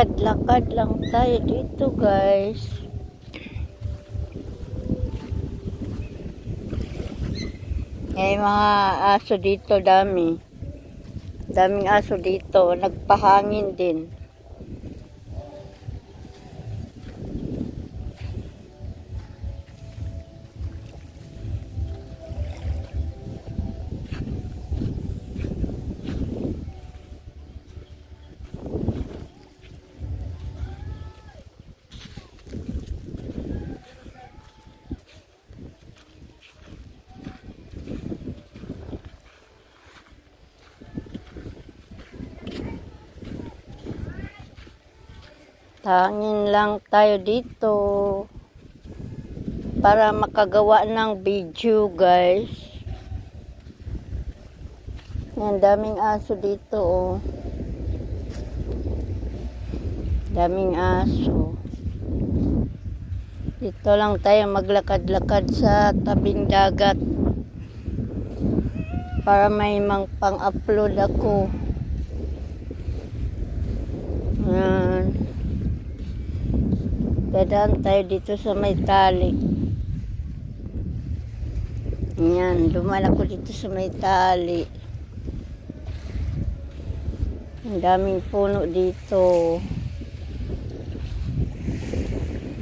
Lakad-lakad lang tayo dito, guys. May mga aso dito, dami. Daming aso dito. Nagpahangin din. Hangin lang tayo dito para makagawa ng video, guys. Yan, daming aso dito, oh. Daming aso. Dito lang tayo maglakad-lakad sa tabing dagat para may pang-upload ako. Yan. Dadaan tayo dito sa may tali. Yan, dumaan ako dito sa may tali. Ang daming puno dito.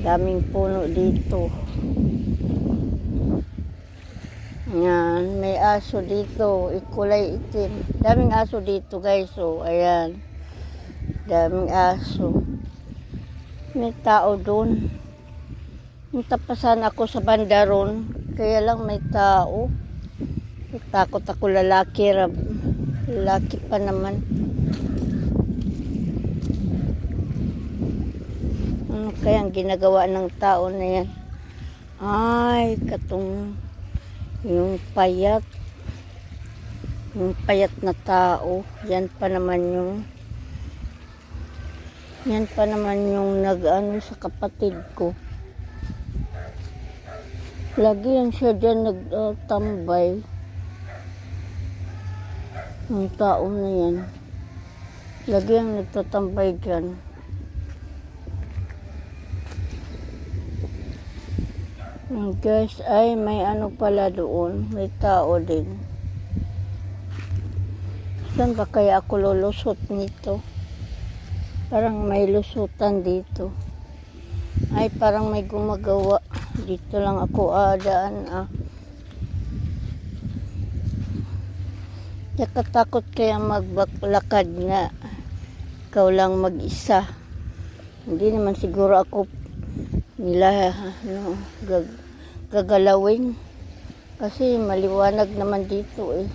Daming puno dito. Yan, may aso dito, ikulay itim. Daming aso dito, guys. So, ayan. Daming aso. May tao doon. Natapasan ako sa bandaron, kaya lang may tao. Takot ako, lalaki pa naman. Ano kaya ang ginagawa ng tao na yan? Ay, katong yung payat na tao. Yan pa naman yung nag-ano sa kapatid ko. Lagi yan siya dyan nagtambay. Yung tao na yan. Lagi yan nagtatambay dyan. Guys, ay may ano pala doon. May tao din. Saan ba kaya ako lulusot nito? Parang may lusutan dito. Ay, parang may gumagawa. Dito lang ako daan. Nakatakot kaya maglakad nga. Ikaw lang mag-isa. Hindi naman siguro ako nila gagalawin. Kasi maliwanag naman dito eh.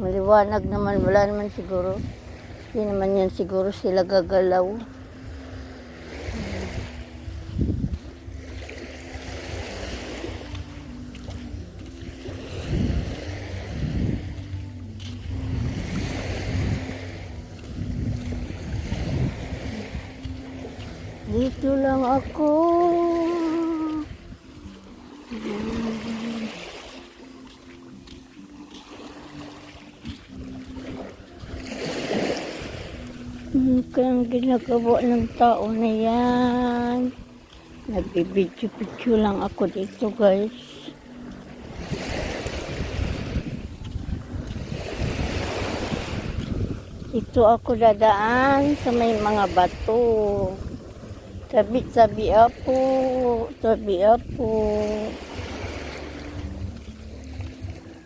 Maliwanag naman. Wala naman siguro. Hindi naman yan siguro sila gagalaw. Dito lang ako. Kaya ginagawa ng tao na yan. Nagbibidyo-bidyo lang ako dito, guys. Dito ako dadaan sa may mga bato. Tabi-tabi ako.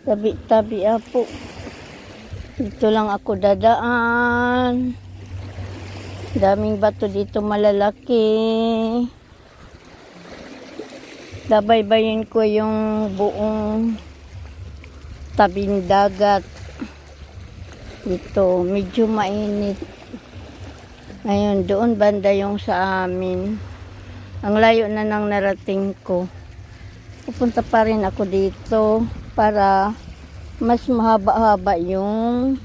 Tabi-tabi ako. Dito lang ako dadaan. Daming bato dito malalaki. Dabaybayin ko yung buong tabing dagat. Ito, medyo mainit. Ngayon, doon banda yung sa amin. Ang layo na nang narating ko. Pupunta pa rin ako dito para mas mahaba-haba yung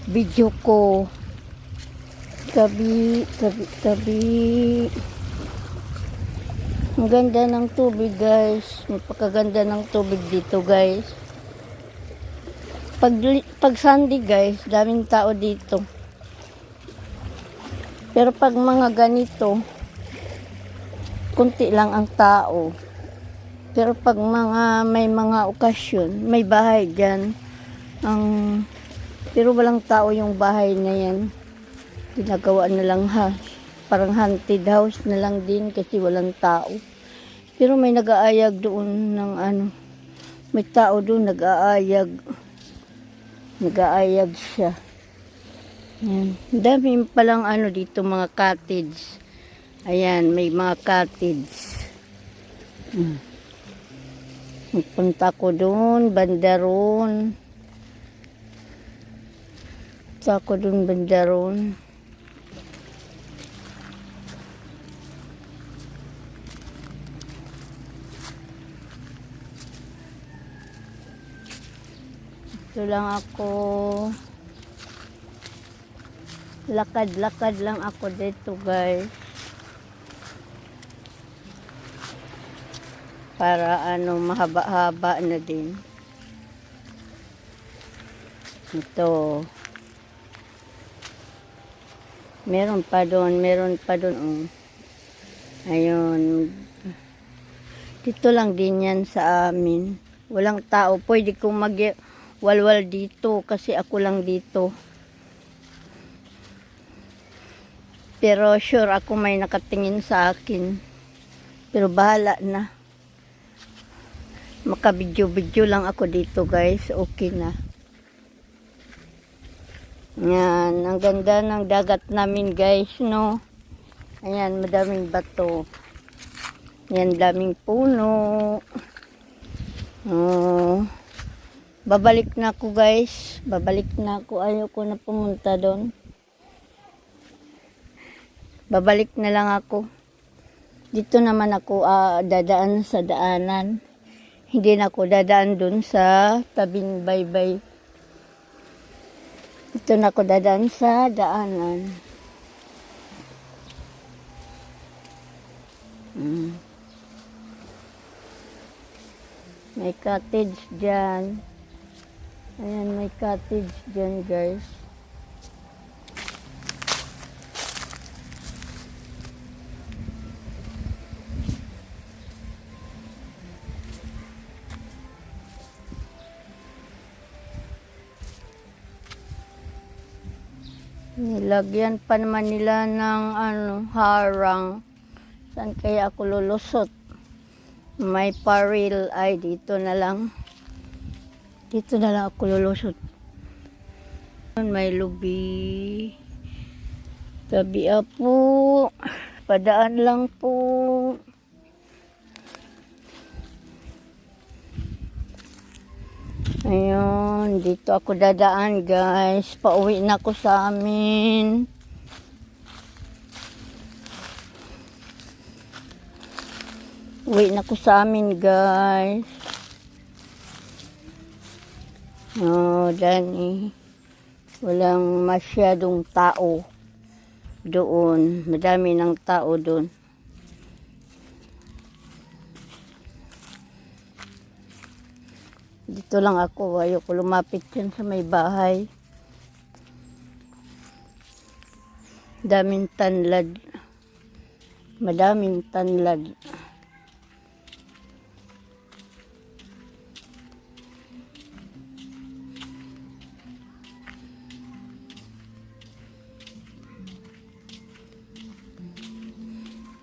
video ko. Tabi. Ang ganda ng tubig, guys. Napakaganda ng tubig dito, guys. Pag Sunday, guys, daming tao dito. Pero pag mga ganito, kunti lang ang tao. Pero pag may mga okasyon, may bahay dyan. Pero walang tao yung bahay na yan. Ginagawa na lang parang haunted house na lang din kasi walang tao. Pero may nag-aayag doon ng may tao doon nag-aayag. Nag-aayag siya. Yan. Dami palang dito mga cottage. Ayan, may mga cottage. Magpunta ko doon, bandaron. Punta ko doon, bandaron. Ito lang ako. Lakad-lakad lang ako dito, guys. Para mahaba-haba na din. Ito. Meron pa doon. Ayun. Dito lang din yan sa amin. Walang tao. Pwede kong walwal dito kasi ako lang dito. Pero sure ako may nakatingin sa akin. Pero bahala na. Makabidyo-bidyo lang ako dito, guys. Okay na. Yan. Ang ganda ng dagat namin, guys, no? Ayan, madaming bato. Yan, daming puno. Oh. Babalik na ako, guys. Babalik na ako. Ayoko na pumunta doon. Babalik na lang ako. Dito naman ako dadaan sa daanan. Hindi na ako dadaan dun sa tabing baybay. Dito na ako dadaan sa daanan. May cottage dyan. Ayan, may cottage dyan, guys. Nilagyan pa naman nila ng harang. Saan kaya ako lulusot? May paril ay dito na lang. Dito na lang ako lulusot. May lubi. Tabi po. Padaan lang po. Ayun, dito ako dadaan, guys. Pauwi na ako sa amin. Uwi na ako sa amin, guys. Oh, Dani. Walang masyadong tao doon. Madami ng tao doon. Dito lang ako, ayoko lumapit dyan sa may bahay. Daming tanlad. Madaming tanlad.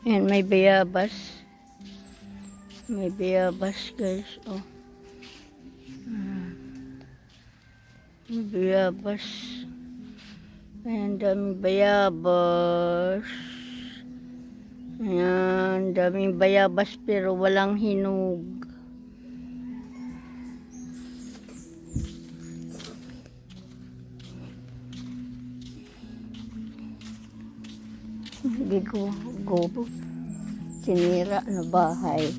Ayan, may bayabas. May bayabas, guys. Oh. May bayabas. Ayan, daming bayabas. Ayan, daming bayabas pero walang hinog. Hindi ko gobo. Sinira na bahay.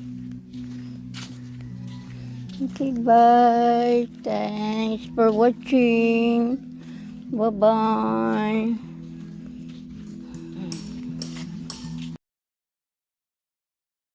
Okay, bye. Thanks for watching. Bye-bye.